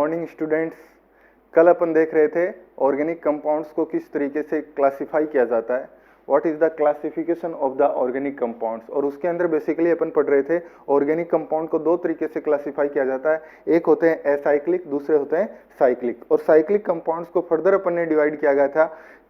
Morning students. कल अपन देख रहे थे ऑर्गेनिक कंपाउंड्स को किस तरीके से क्लासिफाई किया जाता है, what is the classification of the organic compounds. और उसके अंदर बेसिकली अपन पढ़ रहे थे ऑर्गेनिक कंपाउंड को दो तरीके से क्लासिफाई किया जाता है, एक होते हैं एसाइक्लिक, दूसरे होते हैं साइक्लिक। और साइक्लिक कंपाउंड्स को फर्दर अपन ने डिवाइड किया गया था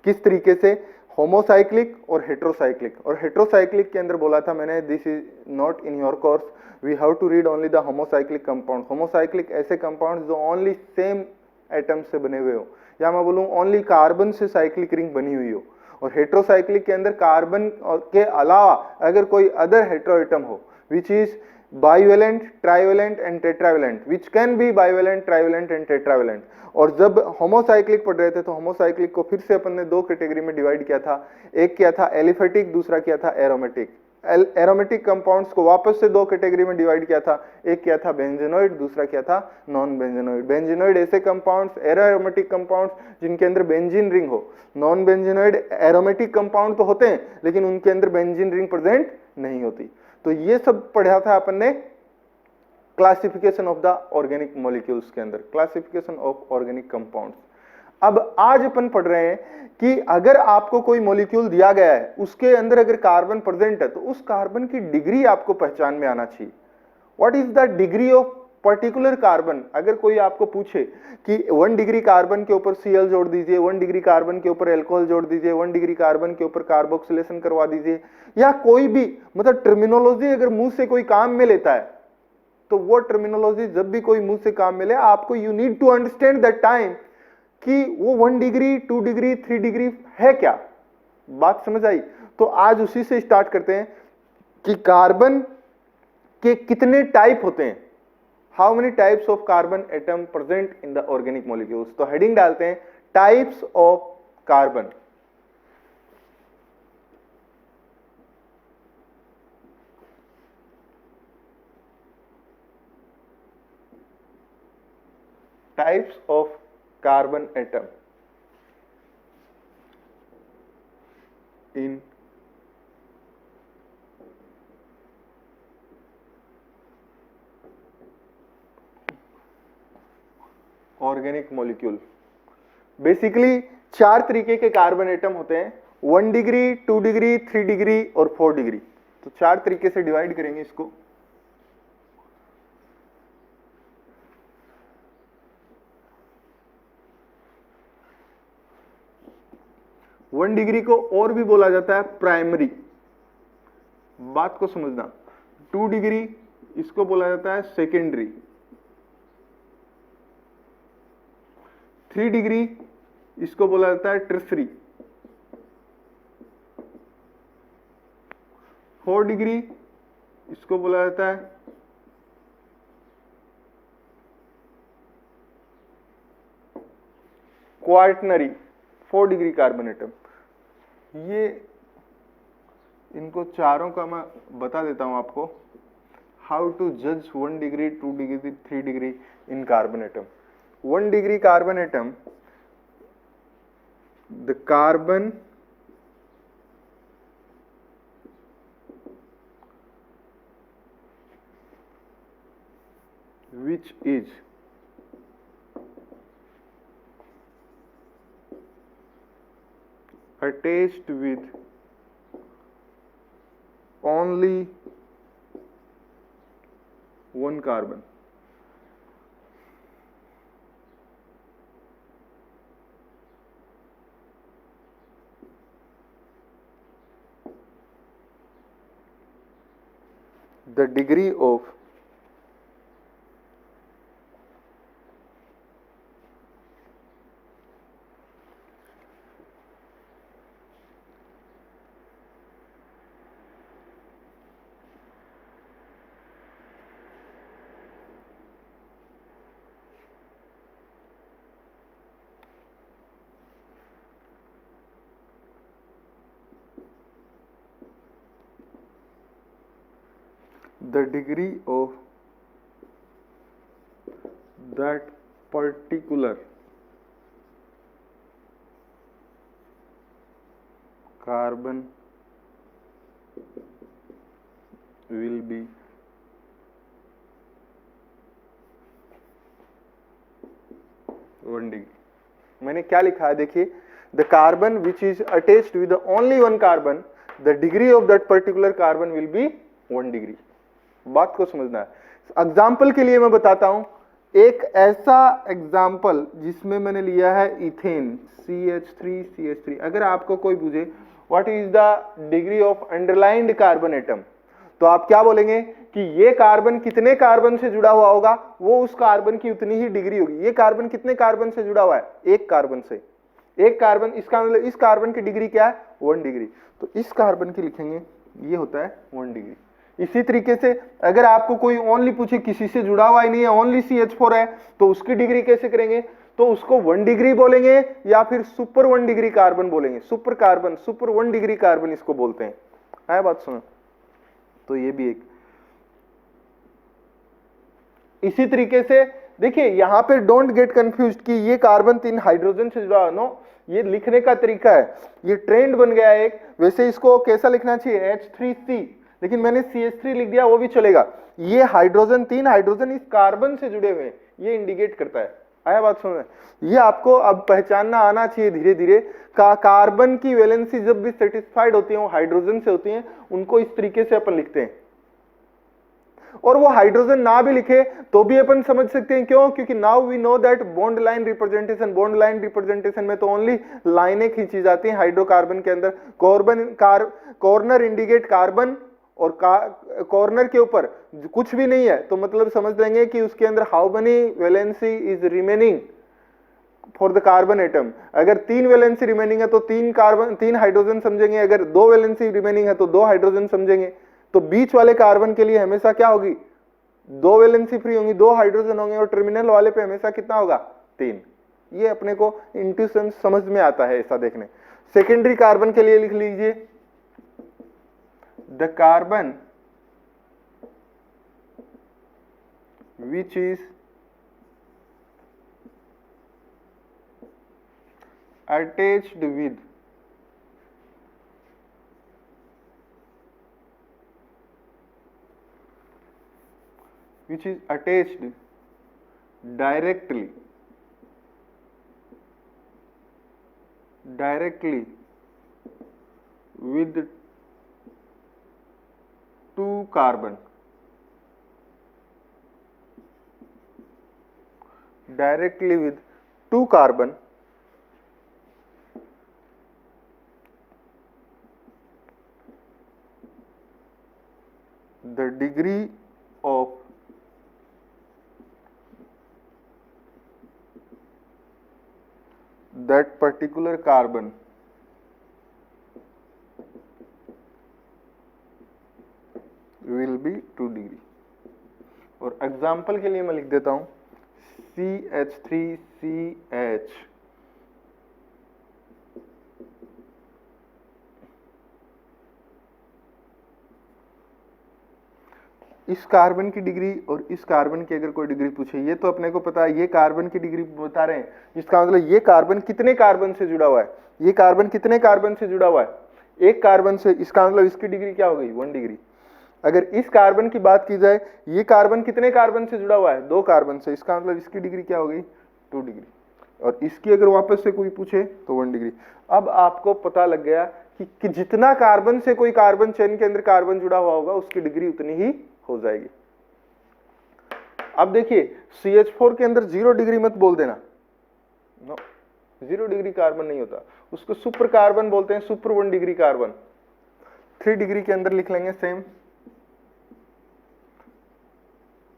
किस तरीके से, होमोसाइक्लिक और हेट्रोसाइक्लिक। और हेट्रोसाइक्लिक के अंदर बोला था मैंने, this is not in your course, we have to read only the homocyclic compound. Homocyclic ऐसे कंपाउंड जो ओनली सेम एटम से बने हुए हो, या मैं बोलूं ओनली कार्बन से साइक्लिक रिंग बनी हुई हो। और हेट्रोसाइक्लिक के अंदर कार्बन के अलावा अगर कोई अदर हेट्रो एटम हो which is bivalent, trivalent and tetravalent, which can be bivalent, trivalent and tetravalent. और जब होमोसाइक्लिक पढ़ रहे थे तो होमोसाइक्लिक को फिर से अपन ने दो कैटेगरी में डिवाइड किया था, एक किया था एलिफेटिक, दूसरा किया था एरोमेटिक। एरोमेटिक कंपाउंड्स को वापस से दो कैटेगरी में डिवाइड किया था, एक किया था बेंजेनोइड, दूसरा किया था नॉन बेंजेनोइड। बेंजेनोइड ऐसे कंपाउंड्स, एरोमेटिक कंपाउंड्स जिनके अंदर बेंजीन रिंग हो। नॉन बेंजेनोइड एरोमेटिक कंपाउंड तो होते हैं लेकिन उनके अंदर बेंजीन रिंग प्रेजेंट नहीं होती। तो ये सब पढ़ा था अपन ने classification of the organic molecules के अंदर, क्लासिफिकेशन ऑफ ऑर्गेनिक कंपाउंड्स। अब आज अपन पढ़ रहे हैं कि अगर आपको कोई मॉलिक्यूल दिया गया है, उसके अंदर अगर कार्बन प्रेजेंट है तो उस कार्बन की डिग्री आपको पहचान में आना चाहिए। What is the degree of particular carbon. अगर कोई आपको पूछे कि 1 डिग्री कार्बन के ऊपर Cl जोड़ दीजिए, 1 डिग्री कार्बन के ऊपर एल्कोहल जोड़ दीजिए, 1 डिग्री कार्बन के ऊपर कार्बोक्सिलेशन करवा दीजिए, या कोई भी मतलब टर्मिनोलॉजी अगर मुंह से कोई काम में लेता है, तो वो टर्मिनोलॉजी जब भी कोई मुंह से काम मिले आपको you need to understand that time कि वो 1 डिग्री, 2 डिग्री, 3 डिग्री है क्या। बात समझ आई? तो आज उसी से स्टार्ट करते हैं कि कार्बन के कितने टाइप होते हैं, how many types of carbon atom present in the organic molecules. तो हेडिंग डालते हैं types of carbon. Types of carbon atom in organic molecule. Basically 4 तरीके के कार्बन एटम होते हैं, 1 डिग्री, 2 डिग्री, 3 डिग्री और 4 डिग्री। तो 4 तरीके से डिवाइड करेंगे इसको। वन डिग्री को और भी बोला जाता है प्राइमरी, बात को समझना। 2 डिग्री इसको बोला जाता है सेकेंडरी, 3 डिग्री इसको बोला जाता है टर्सरी, 4 डिग्री इसको बोला जाता है क्वार्टनरी। 4 डिग्री कार्बन एटम, ये इनको चारों का मैं बता देता हूं आपको, हाउ टू जज 1 degree, 2 degree, 3 degree in carbon atom. 1 degree carbon atom, the carbon which is attached with only one carbon. The degree of that particular carbon will be 1 degree. मैंने क्या लिखा है देखिए, the carbon which is attached with only one carbon, the degree of that particular carbon will be 1 degree. बात को समझना है। Example के लिए मैं बताता हूं, एक ऐसा एग्जाम्पल जिसमें मैंने लिया है इथेन CH3CH3। अगर आपको कोई पूछे what is the degree of underlined carbon atom, तो आप क्या बोलेंगे कि ये कार्बन कितने कार्बन से जुड़ा हुआ होगा, वो उस कार्बन की उतनी ही डिग्री होगी। ये कार्बन कितने कार्बन से जुड़ा हुआ है, एक कार्बन से। एक कार्बन, इसका मतलब इस कार्बन की डिग्री क्या है, 1 डिग्री। तो इस कार्बन की लिखेंगे, ये होता है 1 डिग्री। इसी तरीके से अगर आपको कोई ओनली पूछे, किसी से जुड़ा हुआ ही नहीं है, ओनली CH4 है, तो उसकी डिग्री कैसे करेंगे, तो उसको 1 डिग्री बोलेंगे या फिर सुपर 1 डिग्री कार्बन बोलेंगे। Super carbon, super 1 degree carbon इसको बोलते हैं। आया बात सुनो, तो ये भी एक। इसी तरीके से देखिए यहां पे डोंट गेट कंफ्यूज कि ये कार्बन 3 हाइड्रोजन से जुड़ा, नो, ये लिखने का तरीका है, ये ट्रेंड बन गया है एक। वैसे इसको कैसा लिखना चाहिए, H3C, लेकिन मैंने CH3 लिख दिया, वो भी चलेगा। ये हाइड्रोजन, 3 हाइड्रोजन इस कार्बन से जुड़े हुए हैं, ये इंडिकेट करता है। आया बात समझ, ये आपको अब पहचानना आना चाहिए धीरे धीरे। कार्बन की वैलेंसी जब भी सेटिस्फाइड होती है, वो हाइड्रोजन से होती है, उनको इस तरीके से अपन लिखते हैं। और वो हाइड्रोजन ना भी लिखे तो भी अपन समझ सकते हैं, क्यों, क्योंकि now we know that bond line representation, bond line representation में तो ओनली लाइनें खींची जाती हैं हाइड्रोकार्बन के अंदर। कॉर्नर इंडिकेट कार्बन, और कॉर्नर के ऊपर कुछ भी नहीं है तो मतलब समझ लेंगे कि उसके अंदर how many valency is remaining for the carbon atom. अगर 3 वैलेंसी रिमेनिंग है तो 3 कार्बन, 3 हाइड्रोजन समझेंगे। अगर 2 वैलेंसी रिमेनिंग है तो 2 हाइड्रोजन समझेंगे। तो बीच वाले कार्बन के लिए हमेशा क्या होगी, 2 वैलेंसी फ्री होंगी, 2 हाइड्रोजन होंगे, और टर्मिनल वाले पे हमेशा कितना होगा, 3। ये अपने को इंट्यूशन समझ में आता है ऐसा देखने। सेकेंडरी कार्बन के लिए लिख लीजिए, the carbon which is attached with which is attached directly with 2 carbon, directly with 2 carbon, the degree of that particular carbon will be 2 degree. और एग्जाम्पल के लिए मैं लिख देता हूं CH3CH, इस कार्बन की डिग्री और इस कार्बन की अगर कोई डिग्री पूछे, ये तो अपने को पता है, ये कार्बन की डिग्री बता रहे हैं, जिसका मतलब ये कार्बन कितने कार्बन से जुड़ा हुआ है, ये कार्बन कितने कार्बन से जुड़ा हुआ है, एक कार्बन से, इसका मतलब इसकी डिग्री क्या हो गई, 1 डिग्री। अगर इस कार्बन की बात की जाए, ये कार्बन कितने कार्बन से जुड़ा हुआ है, 2 कार्बन से, इसका मतलब इसकी डिग्री क्या हो गई, 2 डिग्री। और इसकी अगर वापस से कोई पूछे तो 1 डिग्री। अब आपको पता लग गया कि जितना कार्बन से कोई कार्बन चेन के अंदर कार्बन जुड़ा हुआ होगा उसकी डिग्री उतनी ही हो जाएगी। अब देखिए CH4 के अंदर 0 डिग्री मत बोल देना, नो, 0 डिग्री कार्बन नहीं होता, उसको सुपर कार्बन बोलते हैं, सुपर 1 डिग्री कार्बन। 3 डिग्री के अंदर लिख लेंगे same,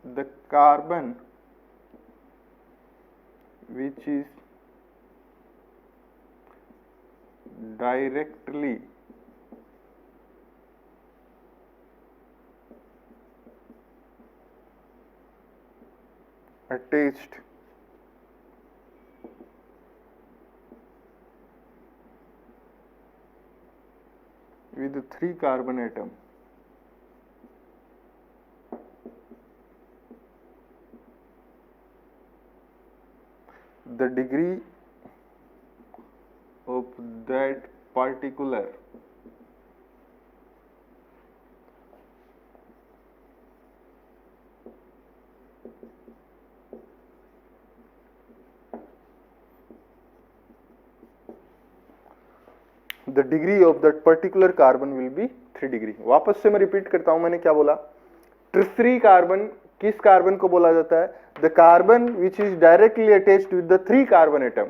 the carbon which is directly attached with 3 carbon atom, the degree of that particular the degree of that particular carbon will be 3 degree. वापस से मैं रिपीट करता हूं, मैंने क्या बोला, टर्शरी कार्बन किस कार्बन को बोला जाता है, the carbon which is directly attached with the 3 carbon atom,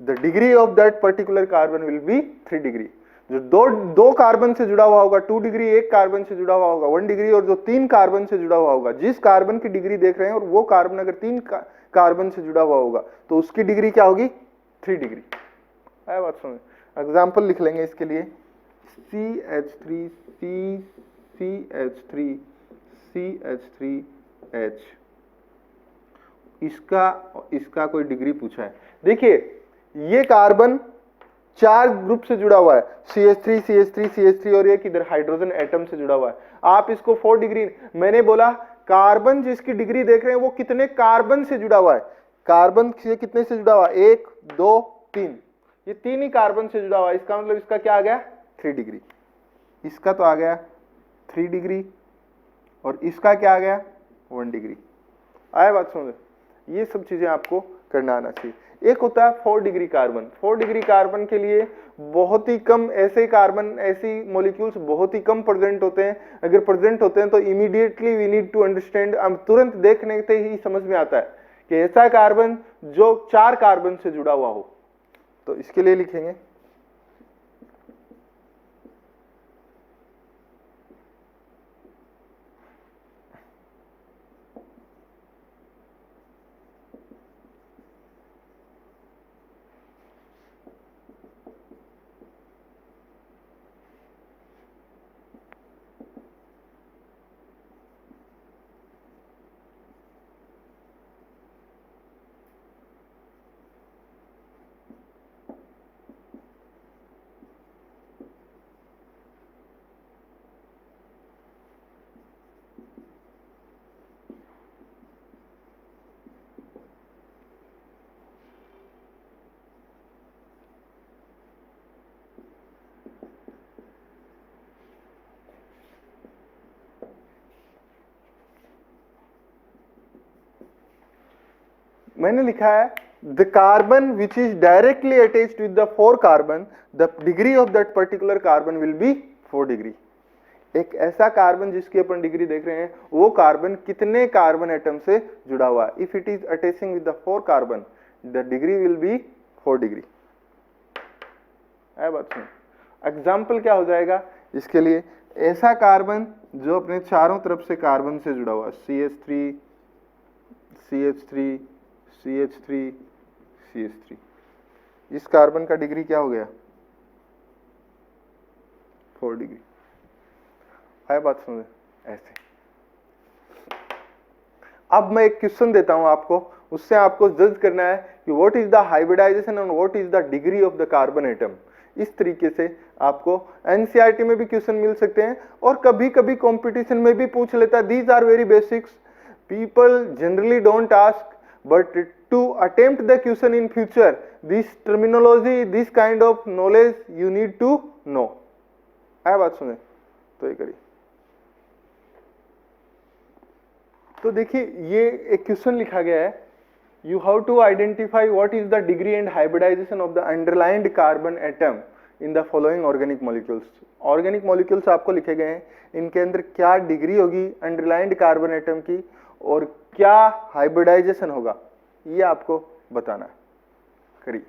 the degree of that particular carbon will be 3 degree. जो दो कार्बन से जुड़ा हुआ होगा 2 डिग्री, एक कार्बन से जुड़ा हुआ होगा 1 डिग्री, और जो 3 कार्बन से जुड़ा हुआ होगा, जिस कार्बन की डिग्री देख रहे हैं और वो कार्बन अगर 3 कार्बन से जुड़ा हुआ होगा तो उसकी डिग्री क्या होगी, 3 डिग्री। आया बात समझ। एग्जाम्पल लिख लेंगे इसके लिए, CH3 CH3 CH3H, इसका कोई डिग्री पूछा है। देखिए ये कार्बन 4 ग्रुप से जुड़ा हुआ है, CH3 CH3 CH3, और ये किधर हाइड्रोजन एटम से जुड़ा हुआ है। आप इसको 4 डिग्री, मैंने बोला कार्बन जिसकी डिग्री देख रहे हैं वो कितने कार्बन से जुड़ा हुआ है, कार्बन से कितने से जुड़ा हुआ है, 1 2 3, ये 3 ही कार्बन से जुड़ा हुआ है। इसका मतलब इसका क्या आ गया, 3 डिग्री। इसका तो आ गया 3 डिग्री, और इसका क्या आ गया, 1 डिग्री। आया बात समझ। ये सब चीजें आपको करना आना चाहिए। एक होता है 4 डिग्री कार्बन। 4 डिग्री कार्बन के लिए बहुत ही कम ऐसे कार्बन, ऐसी मॉलिक्यूल्स बहुत ही कम प्रेजेंट होते हैं। अगर प्रेजेंट होते हैं तो immediately we need to understand, हम तुरंत देखने से ही समझ में आता है कि ऐसा कार्बन जो 4 कार्बन से जुड़ा हुआ हो। तो इसके लिए लिखेंगे मैंने लिखा है the carbon which is directly attached with the 4 carbon, the degree of that particular carbon will be 4 degree. एक ऐसा कार्बन जिसकी अपन डिग्री देख रहे हैं वो कार्बन कितने कार्बन एटम से जुड़ा हुआ है, if it is attaching with the 4 carbon the degree will be 4 degree. है बात सुन। एग्जाम्पल क्या हो जाएगा इसके लिए, ऐसा कार्बन जो अपने चारों तरफ से कार्बन से जुड़ा हुआ, CH3 CH3 CH3 CH3, इस कार्बन का डिग्री क्या हो गया, 4 डिग्री। है बात समझे। ऐसे अब मैं एक क्वेश्चन देता हूं आपको, उससे आपको जज करना है कि what is the hybridization and what is the degree of the carbon atom. इस तरीके से आपको एनसीईआरटी में भी क्वेश्चन मिल सकते हैं और कभी कभी कंपटीशन में भी पूछ लेता है। These are very basics, people generally don't ask, but to attempt the question in future, this terminology, this kind of knowledge you need to know। है बात सुने तो ये करिए। तो देखिए ये एक क्वेश्चन लिखा गया है, you have to identify what is the degree and hybridization of the underlined carbon atom in the following organic molecules। Organic molecules आपको लिखे गए हैं, इनके अंदर क्या डिग्री होगी अंडरलाइंड कार्बन एटम की और क्या हाइब्रिडाइजेशन होगा, ये आपको बताना है। करिए।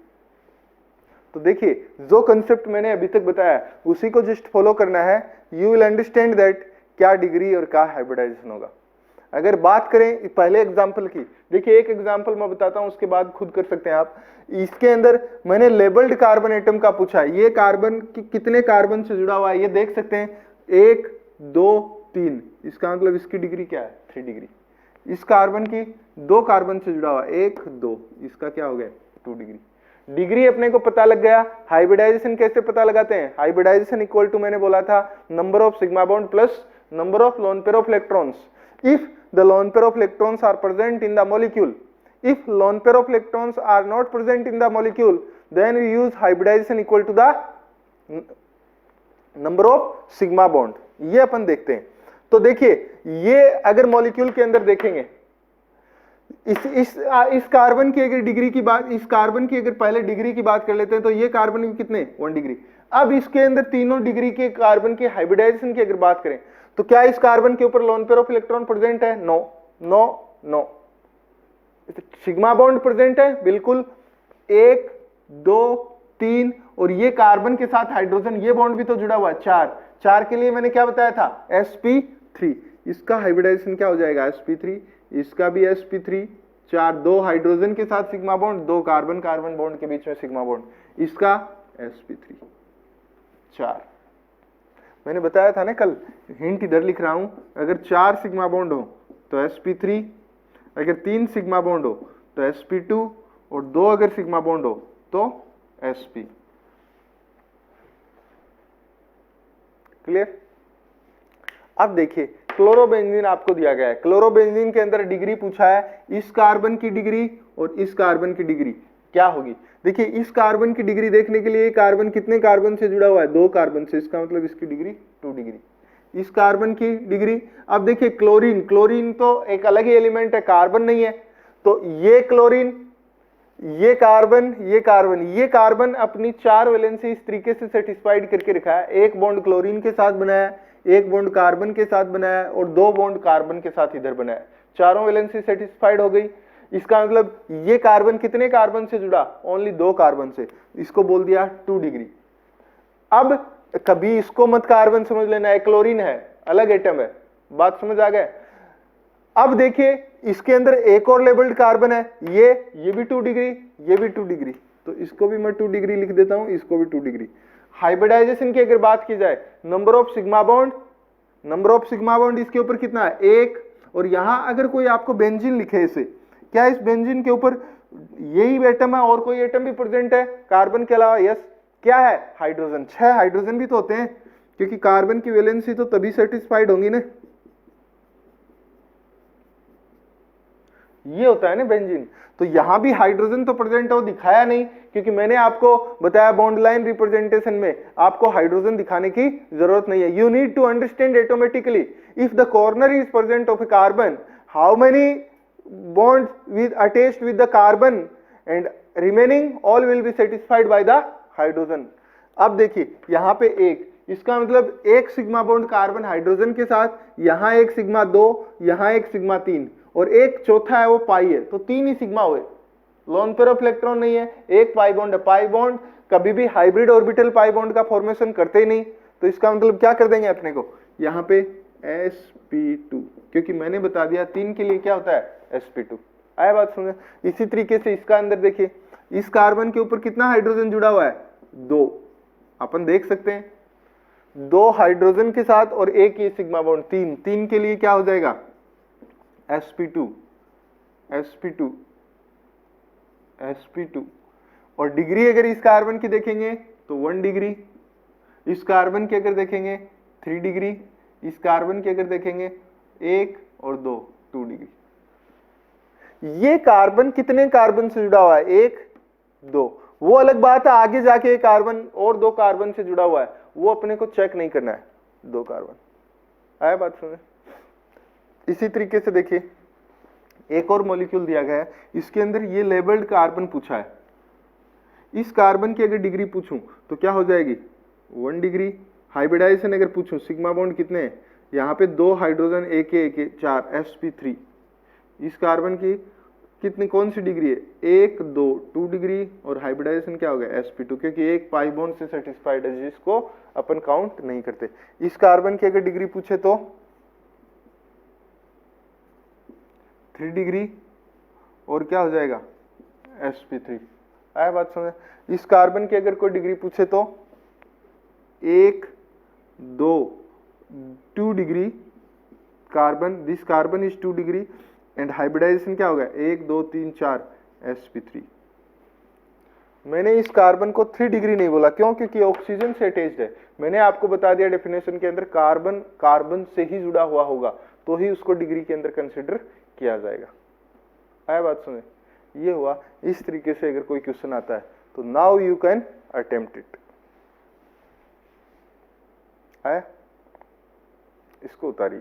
तो देखिए जो कंसेप्ट मैंने अभी तक बताया उसी को जस्ट फॉलो करना है, यू विल अंडरस्टैंड दैट क्या डिग्री और क्या हाइब्रिडाइजेशन होगा। अगर बात करें पहले एग्जाम्पल की, देखिए एक एग्जाम्पल मैं बताता हूं उसके बाद खुद कर सकते हैं आप। इसके अंदर मैंने लेबल्ड कार्बन एटम का पूछा है, ये कार्बन कितने कार्बन से जुड़ा हुआ है ये देख सकते हैं, 1 2 3, इसका मतलब इसकी डिग्री क्या है, 3 डिग्री। इस कार्बन की 2 कार्बन से जुड़ा हुआ 1 2, इसका क्या हो गया 2 डिग्री। डिग्री अपने को पता लग गया। हाइब्रिडाइजेशन कैसे पता लगाते हैं, हाइब्रिडाइजेशन इक्वल टू मैंने बोला था number of sigma bond plus number of loan pair of electrons. If the lone pair of electrons are present in the molecule, if lone pair of electrons are not present in the molecule, then we use hybridization equal to the number of sigma bond। ये अपन देखते हैं। तो देखिए ये अगर molecule के अंदर देखेंगे इस कार्बन की अगर डिग्री की बात, इस कार्बन की अगर पहले डिग्री की बात कर लेते हैं तो ये कार्बन की कितने 1 डिग्री। अब इसके अंदर तीनों डिग्री के कार्बन के हाइब्रिडाइजेशन की अगर बात करें तो क्या इस कार्बन के ऊपर lone pair of electron present है? No no no. Sigma bond present है बिल्कुल, 1 2 3, और ये कार्बन के साथ हाइड्रोजन ये बॉन्ड भी तो जुड़ा हुआ है 4 के लिए मैंने क्या बताया था? sp3। इसका हाइब्रिडाइजेशन क्या हो जाएगा? sp3, इसका भी sp3, 2 हाइड्रोजन के साथ sigma bond, 2 carbon carbon bond के बीच में सिग्मा बॉन्ड, इसका sp3 4। मैंने बताया था ना कल, हिंट इधर लिख रहा हूं, अगर 4 सिग्मा बॉन्ड हो तो sp3, अगर 3 सिग्मा बॉन्ड हो तो sp2, और 2 अगर सिग्मा बॉन्ड हो तो sp। क्लियर? अब देखिए क्लोरोबेंजीन आपको दिया गया है, क्लोरोबेंजीन के अंदर डिग्री पूछा है, इस कार्बन की डिग्री और इस कार्बन की डिग्री क्या होगी। देखिए इस कार्बन की डिग्री देखने के लिए कार्बन कितने कार्बन से जुड़ा हुआ है? 2 कार्बन से, इसका मतलब इसकी डिग्री 2 डिग्री। इस कार्बन की डिग्री, अब देखिए क्लोरीन, क्लोरीन तो एक अलग ही एलिमेंट है, कार्बन नहीं है, तो ये क्लोरीन, ये कार्बन, ये कार्बन, ये कार्बन अपनी 4 वैलेंसी इस तरीके से सेटिस्फाइड करके रखा है, एक बॉन्ड क्लोरीन के साथ बनाया, एक बॉन्ड कार्बन के साथ बनाया और 2 बॉन्ड कार्बन के साथ इधर बनाया, चारों वैलेंसी सेटिस्फाइड हो गई। इसका मतलब ये कार्बन कितने कार्बन से जुड़ा? ओनली 2 कार्बन से, इसको बोल दिया 2 डिग्री। अब कभी इसको मत कार्बन समझ लेना है, क्लोरीन है, अलग एटम है, बात समझ आ गए? अब देखिए इसके अंदर एक और लेबल्ड कार्बन है, ये भी 2 डिग्री, ये भी 2 डिग्री, तो इसको भी मैं 2 डिग्री लिख देता हूं, इसको भी 2 डिग्री। हाइब्रिडाइजेशन की अगर बात की जाए, number of sigma bond, number of sigma bond इसके ऊपर कितना है? 1, और यहां अगर कोई आपको बेंजीन लिखे इसे, क्या इस बेंजीन के ऊपर यही एटम है और कोई एटम भी प्रेजेंट है कार्बन के अलावा? यस। क्या है? हाइड्रोजन। 6 हाइड्रोजन भी तो होते हैं, क्योंकि कार्बन की वैलेंसी तो तभी सेटिस्फाइड होंगी ना, ये होता है ना बेंजीन। तो यहां भी हाइड्रोजन तो प्रेजेंट है, वो दिखाया नहीं, क्योंकि मैंने आपको बताया बॉन्ड लाइन रिप्रेजेंटेशन में आपको हाइड्रोजन दिखाने की जरूरत नहीं है। You need to understand automatically if the corner is present of a carbon, how many bonds with attached with the carbon and remaining all will be satisfied by the hydrogen। अब देखिए यहां पे एक, इसका मतलब एक सिग्मा बॉन्ड कार्बन हाइड्रोजन के साथ, यहां एक सिग्मा 2, यहां एक सिग्मा 3, और एक चौथा है वो पाई है, तो 3 ही सिग्मा हुए, लोन पेयर ऑफ इलेक्ट्रॉन नहीं है, एक पाई बॉन्ड है। पाई बॉन्ड कभी भी हाइब्रिड ऑर्बिटल पाई बॉन्ड का फॉर्मेशन करते ही नहीं, तो इसका मतलब क्या कर देंगे अपने को यहां पे sp2, क्योंकि मैंने बता दिया 3 के लिए क्या होता है sp2। आया बात समझे? इसी तरीके से इसका अंदर देखिए, इस कार्बन के ऊपर कितना हाइड्रोजन जुड़ा हुआ है? 2। अपन देख सकते हैं 2 हाइड्रोजन के साथ और एक ये सिग्मा बॉन्ड, 3 के लिए क्या हो जाएगा? sp2 sp2 sp2। और डिग्री अगर इस कार्बन की देखेंगे तो 1 डिग्री, इस कार्बन की अगर देखेंगे 3 डिग्री, इस कार्बन की अगर देखेंगे 1 और 2 2 डिग्री। ये कार्बन कितने कार्बन से जुड़ा हुआ है? 1 2, वो अलग बात है, आगे जाके कार्बन और 2 कार्बन से जुड़ा हुआ है, वो अपने को चेक नहीं करना है, 2 कार्बन। आया बात सुने? इसी तरीके से देखिए एक और मॉलिक्यूल दिया गया है, इसके अंदर ये लेबल्ड कार्बन पूछा है, इस कार्बन की अगर डिग्री पूछूं तो क्या हो जाएगी? 1 डिग्री। हाइब्रिडाइजेशन अगर पूछूं, सिग्मा बॉन्ड कितने हैं? यहाँ पे 2 हाइड्रोजन, एक 4 sp3। इस कार्बन की कितनी, कौन सी डिग्री है? 1 2 2 डिग्री, और हाइब्रिडाइजेशन क्या हो गया? sp2, क्योंकि एक पाई बॉन्ड से सेटिस्फाइड है, जिसको अपन काउंट नहीं करते। इस कार्बन की अगर डिग्री पूछे तो 3 डिग्री, और क्या हो जाएगा? sp3। आया बात समझ? इस कार्बन की अगर कोई डिग्री पूछे तो 1 2 2 degree carbon, this carbon is 2 degree, and hybridization क्या होगा? 1 2 3 4 sp3। मैंने इस कार्बन को 3 डिग्री नहीं बोला, क्यों? क्योंकि ऑक्सीजन से अटैच्ड है। मैंने आपको बता दिया डेफिनेशन के अंदर कार्बन कार्बन से ही जुड़ा हुआ होगा तो ही उसको डिग्री के अंदर कंसिडर किया जाएगा। आया बात सुने? ये हुआ। इस तरीके से अगर कोई क्वेश्चन आता है तो now you can attempt it. आया? इसको उतारिए।